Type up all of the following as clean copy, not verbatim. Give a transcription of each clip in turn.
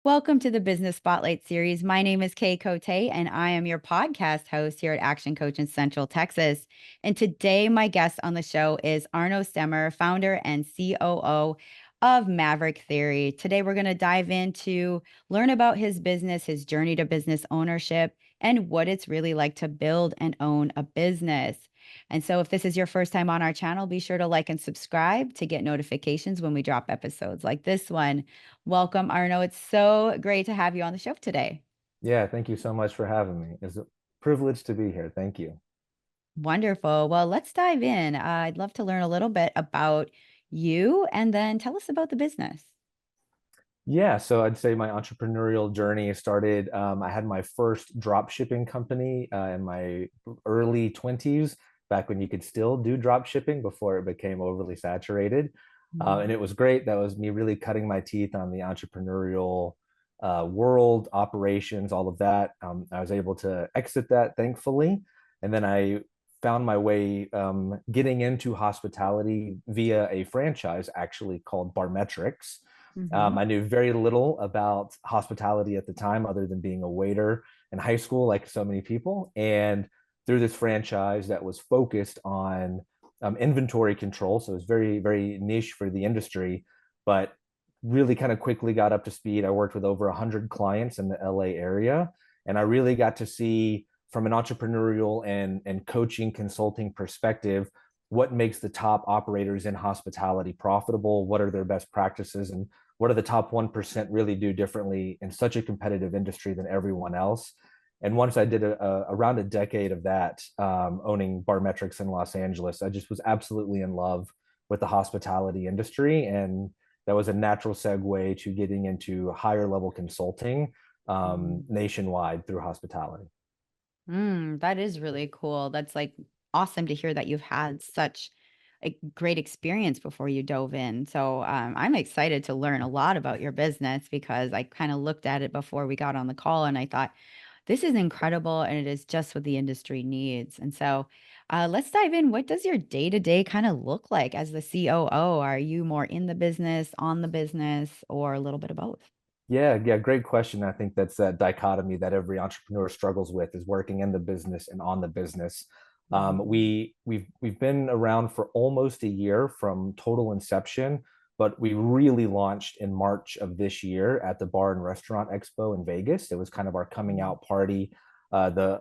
Welcome to the Business Spotlight series. My name is Kay Cote, and I am your podcast host here at Action Coach in Central Texas. And today, my guest on the show is Arno Stemmer, founder and COO of Maverick Theory. Today, we're going to dive into learn about his business, his journey to business ownership, and what it's really like to build and own a business. And so, if this is your first time on our channel, be sure to like and subscribe to get notifications when we drop episodes like this one. Welcome, Arno. It's so great to have you on the show today. Yeah, thank you so much for having me. It's a privilege to be here. Thank you. Wonderful. Well, let's dive in. I'd love to learn a little bit about you and then tell us about the business. Yeah, so I'd say my entrepreneurial journey started. I had my first drop shipping company in my early 20s, back when you could still do drop shipping before it became overly saturated. And Mm. it was great. That was me really cutting my teeth on the entrepreneurial world, operations, all of that. I was able to exit that, thankfully. And then I found my way getting into hospitality via a franchise actually called Barmetrics. Hmm. I knew very little about hospitality at the time, other than being a waiter in high school, like so many people. And through this franchise that was focused on inventory control, so it was very, very niche for the industry, but really kind of quickly got up to speed. I worked with over 100 clients in the LA area, and I really got to see from an entrepreneurial and coaching consulting perspective what makes the top operators in hospitality profitable, what are their best practices, and what do the top 1% really do differently in such a competitive industry than everyone else. And once I did around a decade of that, owning Barmetrics in Los Angeles, I just was absolutely in love with the hospitality industry. And that was a natural segue to getting into higher level consulting nationwide through hospitality. That is really cool. That's like awesome to hear that you've had such a great experience before you dove in. So I'm excited to learn a lot about your business because I kind of looked at it before we got on the call and I thought, this is incredible and it is just what the industry needs. And so let's dive in. What does your day to day kind of look like as the COO? Are you more in the business, on the business, or a little bit of both? Yeah, great question. I think that's that dichotomy that every entrepreneur struggles with, is working in the business and on the business. Mhm. We've been around for almost a year from total inception, but we really launched in March of this year at the Bar and Restaurant Expo in Vegas. It was kind of our coming Mhm. out party. The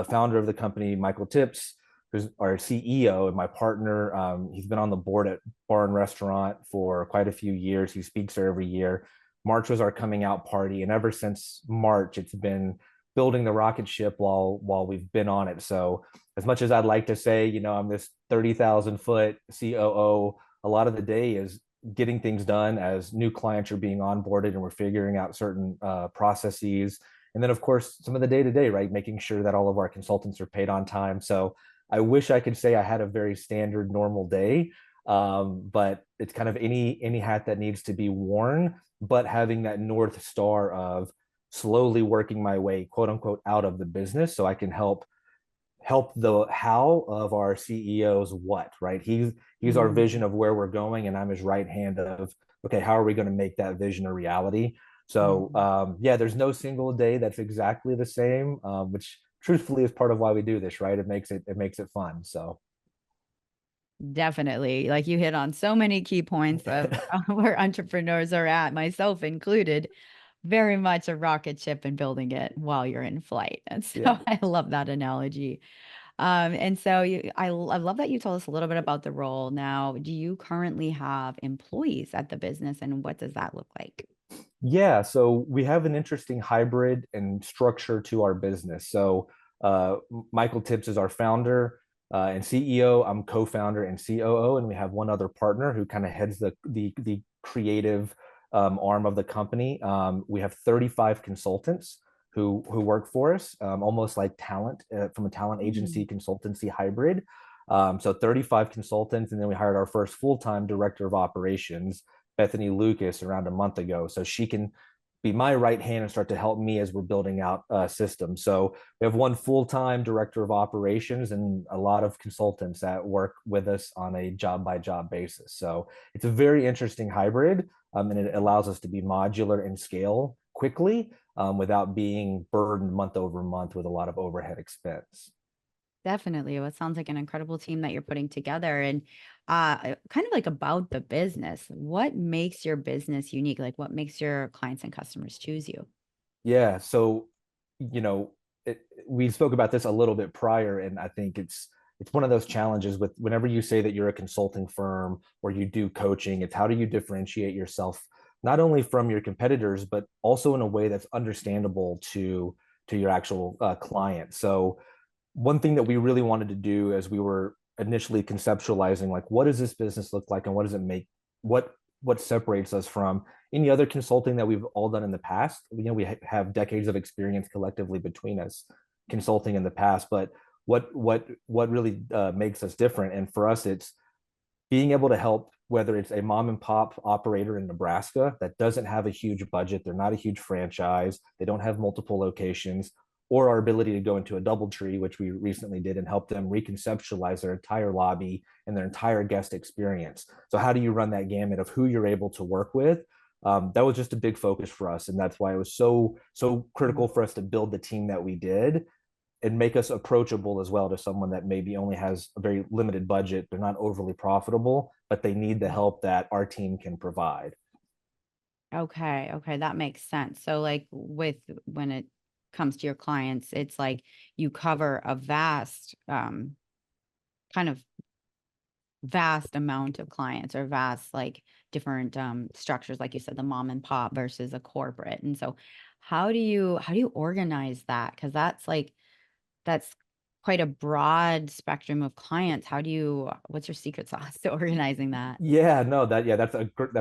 founder of the company, Michael Tips, who's our CEO and my partner, he's been on the board at Bar and Restaurant for quite a few years. He speaks there every year. March was our coming out party, and ever since March, it's been building the rocket ship while we've been on it. So, as much as I'd like to say, I'm this 30,000 foot COO, a lot of the day is getting things done as new clients are being onboarded and we're figuring out certain processes. And then, of course, some of the day to day, right? Making sure that all of our consultants are paid on time. So, I wish I could say I had a very standard, normal day, but it's kind of any hat that needs to be worn, but having that north star of slowly working my way, quote unquote, out of the business so I can help the how of our CEO's what, right? He's our vision Mhm. of where we're going, and I'm his right hand of, okay, how are we going to make that vision a reality? So Mhm. yeah, there's no single day that's exactly the same, which truthfully is part of why we do this, right? It makes it fun. So Definitely. Like you hit on so many key points of where entrepreneurs are at, myself included, very much a rocket ship and building it while you're in flight. And so yeah. I love that analogy. And so I love that you told us a little bit about the role. Now, do you currently have employees at the business and what does that look like? Yeah, so we have an interesting hybrid and structure to our business. So Michael Tibbs is our founder and CEO. I'm co-founder and COO, and we have one other partner who kind of heads the creative arm of the company. We have 35 consultants who work for us, almost like talent from a talent agency Mm. consultancy hybrid. So 35 consultants, and then we hired our first full-time director of operations, Bethany Lucas, around a month ago. So she can be my right hand and start to help me as we're building out systems. So we have one full-time director of operations and a lot of consultants that work with us on a job by job basis. So it's a very interesting hybrid, and it allows us to be modular and scale quickly without being burdened month over month with a lot of overhead expense. Definitely. Well, it sounds like an incredible team that you're putting together. And kind of like about the business, what makes your business unique? Like what makes your clients and customers choose you? Yeah. So, you know, we spoke about this a little bit prior, and I think it's one of those challenges with whenever you say that you're a consulting firm or you do coaching, it's how do you differentiate yourself not only from your competitors, but also in a way that's understandable to your actual client. So one thing that we really wanted to do as we were initially conceptualizing like what does this business look like and what does it make what what separates us from any other consulting that we've all done in the past. We have decades of experience collectively between us consulting in the past, but what really makes us different, and for us it's being able to help whether it's a mom and pop operator in Nebraska that doesn't have a huge budget, they're not a huge franchise, they don't have multiple locations, or our ability to go into a DoubleTree, which we recently did, and help them reconceptualize their entire lobby and their entire guest experience. So, how do you run that gamut of who you're able to work with? That was just a big focus for us, and that's why it was so critical for us to build the team that we did and make us approachable as well to someone that maybe only has a very limited budget. They're not overly profitable, but they need the help that our team can provide. Okay, okay, that makes sense. So like with when it comes to your clients, it's like you cover a vast kind of vast amount of clients or vast like different structures like you said the mom and pop versus a corporate. And so how do you organize that? Because that's quite a broad spectrum of clients. How do you what's your secret sauce to organizing that? Yeah, no, that's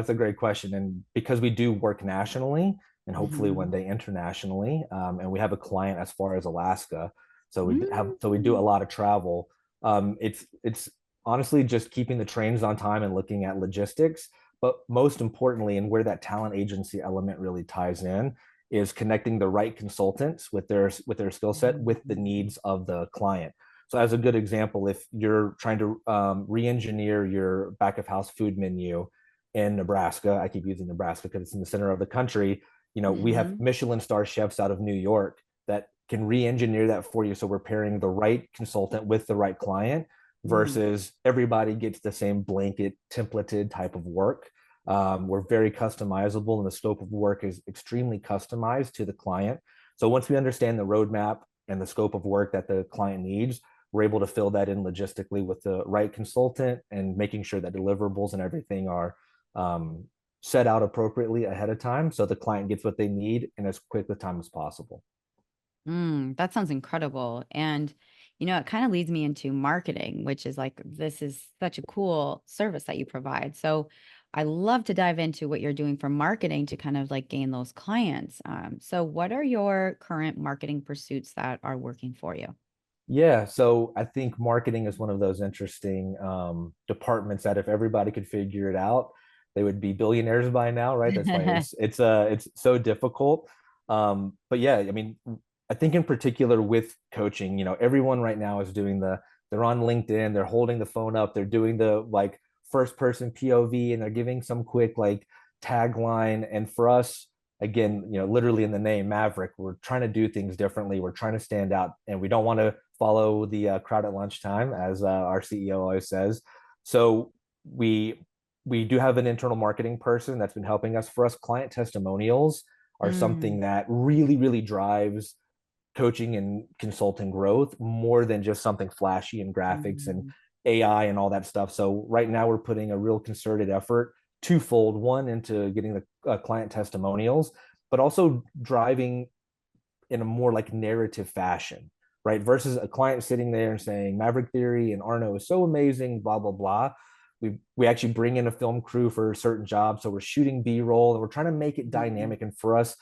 a great question, and because we do work nationally and hopefully one Mhm. day internationally, and we have a client as far as Alaska, so we do a Mm. lot of travel. It's honestly just keeping the trains on time and looking at logistics, but most importantly, and where that talent agency element really ties in, is connecting the right consultants with their skill set with the Mhm. needs of the client. So, as a good example, if you're trying to re-engineer your back of house food menu in Nebraska, I keep using Nebraska because it's in the center of the country. We have Mhm. Michelin star chefs out of New York that can re-engineer that for you. So we're pairing the right consultant with the right client Mm. versus everybody gets the same blanket templated type of work. We're very customizable, and the scope of work is extremely customized to the client. So once we understand the roadmap and the scope of work that the client needs, we're able to fill that in logistically with the right consultant and making sure that deliverables and everything are um, set out appropriately ahead of time so the client gets what they need in as quick a time as possible. That sounds incredible. And, it kind of leads me into marketing, which is like, this is such a cool service that you provide. So I love to dive into what you're doing for marketing to kind of like gain those clients. So what are your current marketing pursuits that are working for you? Yeah, so I think marketing is one of those interesting departments that if everybody could figure it out, they would be billionaires by now, right? That's why it's so difficult. But yeah, I mean, I think in particular with coaching, everyone right now is doing they're on LinkedIn, they're holding the phone up, they're doing the like first person POV, and they're giving some quick like tagline. And for us, again, literally in the name Maverick, we're trying to do things differently. We're trying to stand out, and we don't want to follow the crowd at lunchtime, as our CEO always says. So we we do have an internal marketing person that's been helping us. For us, client testimonials are something Mm, that really drives coaching and consulting growth more than just something flashy and graphics and mm, AI and all that stuff. So right now we're putting a real concerted effort twofold, one into getting the client testimonials, but also driving in a more like narrative fashion, right? Versus a client sitting there and saying Maverick Theory and Arno is so amazing, blah blah blah. We actually bring in a film crew for certain jobs, so we're shooting B-roll and we're trying to make it mm, dynamic. And for us,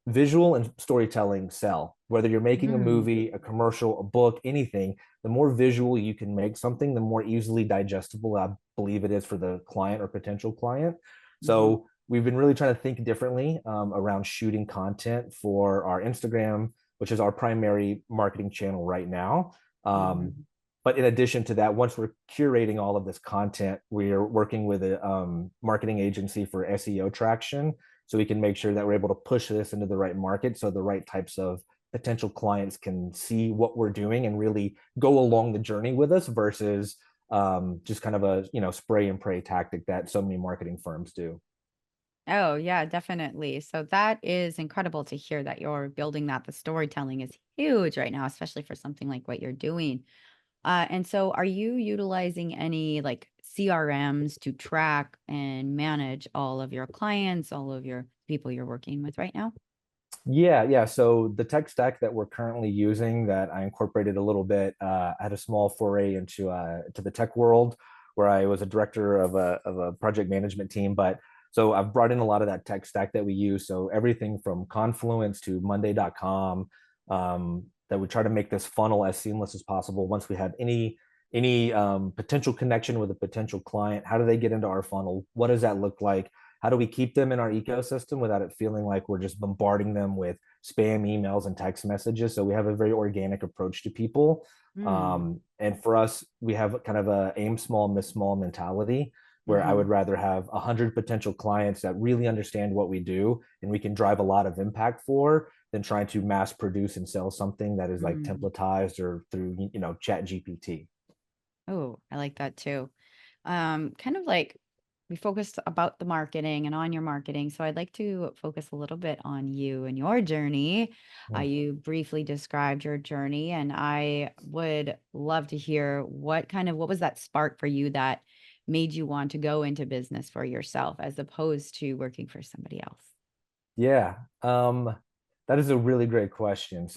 visual and storytelling sell. Whether you're making a mm, movie, a commercial, a book, anything, the more visual you can make something, the more easily digestible I believe it is for the client or potential client. mhm, So we've been really trying to think differently around shooting content for our Instagram, which is our primary marketing channel right now. Um, mhm, but in addition to that, once we're curating all of this content, we're working with a marketing agency for SEO traction so we can make sure that we're able to push this into the right market so the right types of potential clients can see what we're doing and really go along the journey with us versus just kind of a spray and pray tactic that so many marketing firms do. Oh, yeah, definitely. So that is incredible to hear that you're building that. The storytelling is huge right now, especially for something like what you're doing. And so are you utilizing any like CRMs to track and manage all of your clients, all of your people you're working with right now? Yeah. So the tech stack that we're currently using that I incorporated a little bit, I had a small foray into to the tech world where I was a director of a project management team. But so I've brought in a lot of that tech stack that we use. So everything from Confluence to Monday.com, that we try to make this funnel as seamless as possible. Once we have any potential connection with a potential client, how do they get into our funnel? What does that look like? How do we keep them in our ecosystem without it feeling like we're just bombarding them with spam emails and text messages? So we have a very organic approach to people. Mm, And for us, we have kind of a aim small, miss small mentality where I hmm would rather have 100 potential clients that really understand what we do and we can drive a lot of impact for than trying to mass produce and sell something that is like mm. templatized or through, chat GPT. Oh, I like that too. Kind of like we focused about the marketing and on your marketing. So I'd like to focus a little bit on you and your journey. You briefly described your journey, and I would love to hear what was that spark for you that made you want to go into business for yourself as opposed to working for somebody else? Yeah, that is a really great question.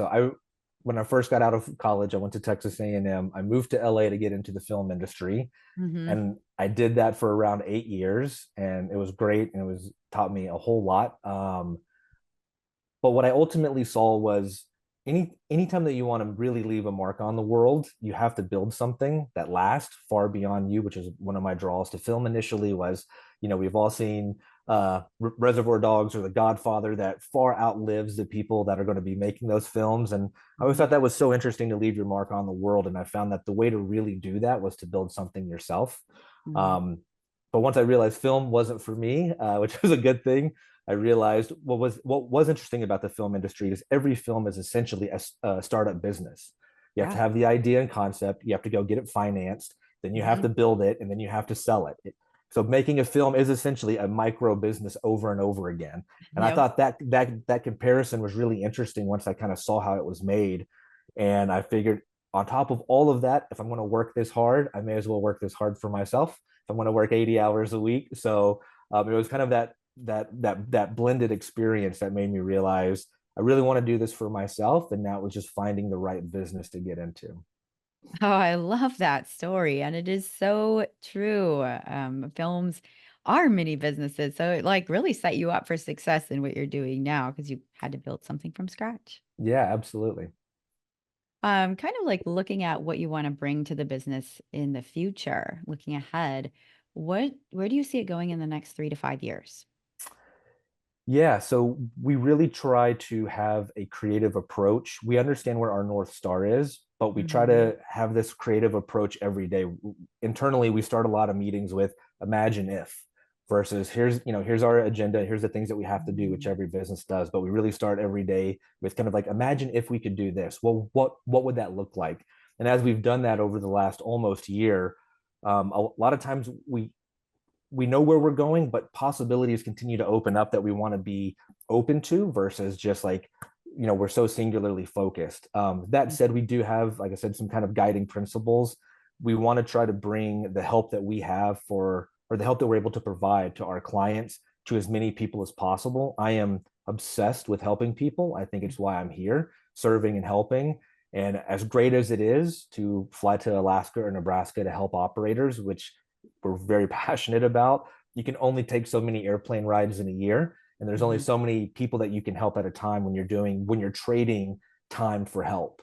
When I first got out of college, I went to Texas A&M. I moved to LA to get into the film industry, Mm-hmm. and I did that for around 8 years, and it was great, and it was taught me a whole lot. But what I ultimately saw was anytime that you want to really leave a mark on the world, you have to build something that lasts far beyond you, which is one of my draws to film initially was, we've all seen Reservoir Dogs or The Godfather that far outlives the people that are going to be making those films. And I always Mm-hmm. thought that was so interesting to leave your mark on the world. And I found that the way to really do that was to build something yourself. Mm-hmm. Um, but once I realized film wasn't for me, which was a good thing, I realized what was interesting about the film industry is every film is essentially a startup business. You have to Yeah. have the idea and concept. You have to go get it financed. Then you have Mm-hmm. to build it, and then you have to sell it. So making a film is essentially a micro business over and over again. And I Yep. thought that comparison was really interesting once I kind of saw how it was made, and I figured on top of all of that, if I'm going to work this hard, I may as well work this hard for myself. If I'm going to work 80 hours a week, so it was kind of that blended experience that made me realize I really want to do this for myself. And now it was just finding the right business to get into. Oh, I love that story. And it is so true. Films are mini businesses. So it like really set you up for success in what you're doing now because you had to build something from scratch. Yeah, absolutely. Kind of like looking at what you want to bring to the business in the future, looking ahead, where do you see it going in the next 3 to 5 years? Yeah, so we really try to have a creative approach. We understand where our North Star is, but we try Hmm. to have this creative approach every day. Internally, we start a lot of meetings with imagine if versus here's our agenda, here's the things that we have to do, which Mm. every business does. But we really start every day with kind of like imagine if we could do this. Well, what would that look like? And as we've done that over the last almost year, a lot of times we know where we're going, but possibilities continue to open up that we want to be open to versus just like, we're so singularly focused. That said, we do have, like I said, some kind of guiding principles. We want to try to bring the help that we have or the help that we're able to provide to our clients to as many people as possible. I am obsessed with helping people. I think it's why I'm here, serving and helping. And as great as it is to fly to Alaska or Nebraska to help operators, which we're very passionate about, you can only take so many airplane rides in a year, and there's only Mhm, so many people that you can help at a time when you're trading time for help.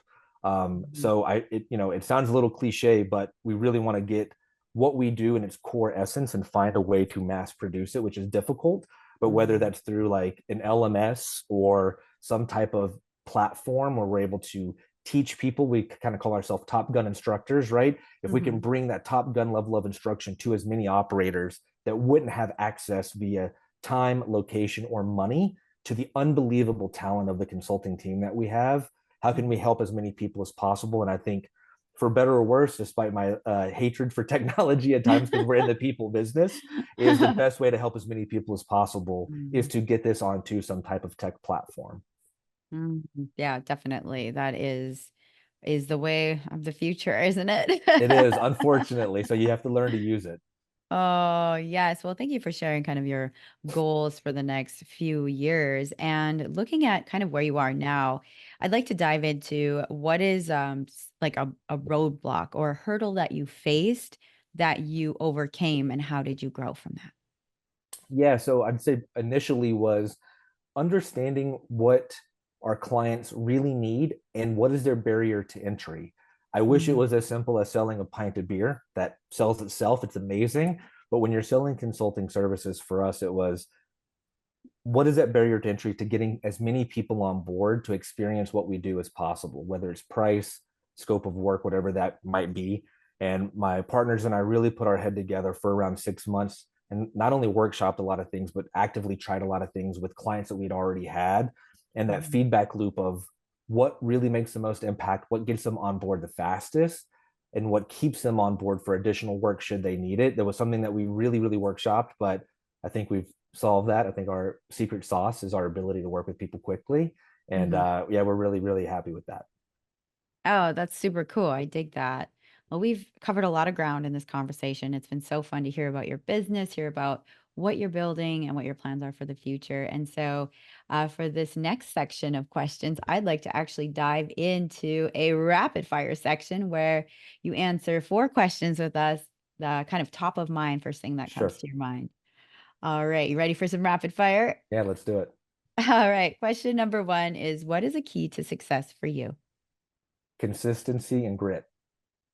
mhm, So it sounds a little cliche, but we really want to get what we do in its core essence and find a way to mass produce it, which is difficult. But whether mhm, that's through like an LMS or some type of platform where we're able to teach people, we kind of call ourselves Top Gun instructors, right? If we can mhm. bring that Top Gun level of instruction to as many operators that wouldn't have access via time, location, or money to the unbelievable talent of the consulting team that we have. How can we help as many people as possible? And I think, for better or worse, despite my hatred for technology at times, because we're in the people business, is the best way to help as many people as possible is Mm. to get this onto some type of tech platform. Mm, yeah, definitely. That is the way of the future, isn't it? It is, unfortunately. So you have to learn to use it. Oh, yes. Well, thank you for sharing kind of your goals for the next few years and looking at kind of where you are now. I'd like to dive into what is like a roadblock or a hurdle that you faced that you overcame and how did you grow from that? Yeah. So I'd say initially was understanding what our clients really need and what is their barrier to entry. I wish it Mm, was as simple as selling a pint of beer that sells itself. It's amazing. But when you're selling consulting services, for us, it was what is that barrier to entry to getting as many people on board to experience what we do as possible, whether it's price, scope of work, whatever that might be. And my partners and I really put our head together for around 6 months and not only workshopped a lot of things, but actively tried a lot of things with clients that we'd already had. And that mm, feedback loop of what really makes the most impact, what gets them on board the fastest, and what keeps them on board for additional work should they need it. There was something that we really, really workshopped, but I think we've solved that. I think our secret sauce is our ability to work with people quickly. And mhm. yeah, we're really, really happy with that. Oh, that's super cool. I dig that. Well, we've covered a lot of ground in this conversation. It's been so fun to hear about your business, hear about what you're building and what your plans are for the future. And so, for this next section of questions, I'd like to actually dive into a rapid fire section where you answer 4 questions with us, the kind of top of mind, first thing that comes Sure. to your mind. All right. You ready for some rapid fire? Yeah, let's do it. All right. Question number 1 is, what is a key to success for you? Consistency and grit.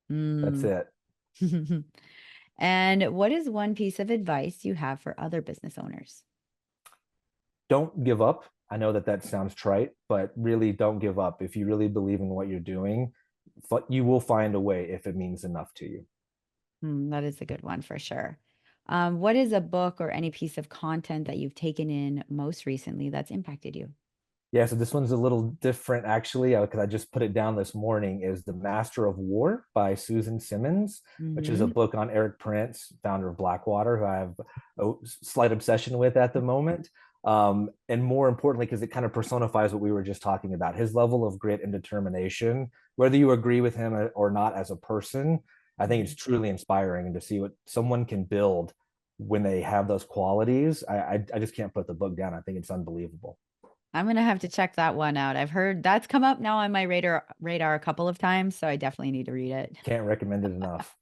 That's Mm. it. And what is one piece of advice you have for other business owners? Don't give up. I know that that sounds trite, but really don't give up. If you really believe in what you're doing, you will find a way if it means enough to you. That is a good one for sure. What is a book or any piece of content that you've taken in most recently that's impacted you? Yeah, so this one's a little different actually, because I just put it down this morning. Is The Master of War by Susan Simmons, which is a Hmm. book on Eric Prince, founder of Blackwater, who I have a slight obsession with at the moment. And more importantly, because it kind of personifies what we were just talking about, his level of grit and determination, whether you agree with him or not as a person. I think it's truly inspiring, and to see what someone can build when they have those qualities, I just can't put the book down. I think it's unbelievable. I'm gonna have to check that one out. I've heard that's come up now on my radar a couple of times, so I definitely need to read it. Can't recommend it enough.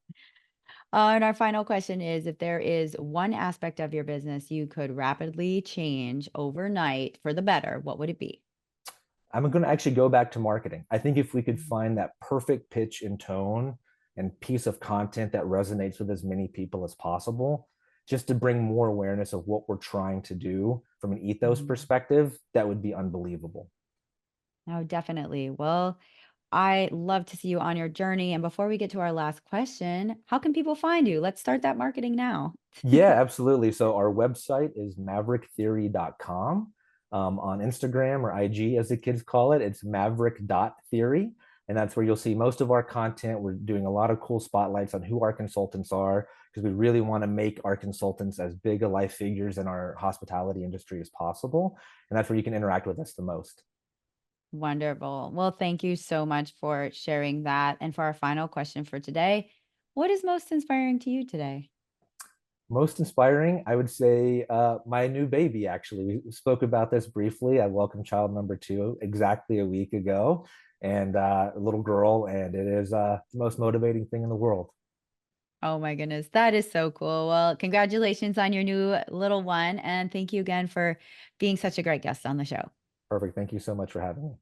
And our final question is, if there is one aspect of your business you could rapidly change overnight for the better, what would it be? I'm going to actually go back to marketing. I think if we could find that perfect pitch and tone and piece of content that resonates with as many people as possible, just to bring more awareness of what we're trying to do from an ethos Mhm. perspective, that would be unbelievable. Oh, definitely. Well, I love to see you on your journey. And before we get to our last question, how can people find you? Let's start that marketing now. Yeah, absolutely. So our website is mavericktheory.com. On Instagram or IG, as the kids call it, it's maverick.theory. And that's where you'll see most of our content. We're doing a lot of cool spotlights on who our consultants are because we really want to make our consultants as big a life figures in our hospitality industry as possible. And that's where you can interact with us the most. Wonderful. Well, thank you so much for sharing that. And for our final question for today, what is most inspiring to you today? Most inspiring, I would say, my new baby. Actually, we spoke about this briefly. I welcomed child number two exactly a week ago, and a little girl, and it is the most motivating thing in the world. Oh my goodness, that is so cool. Well, congratulations on your new little one. And thank you again for being such a great guest on the show. Perfect. Thank you so much for having me.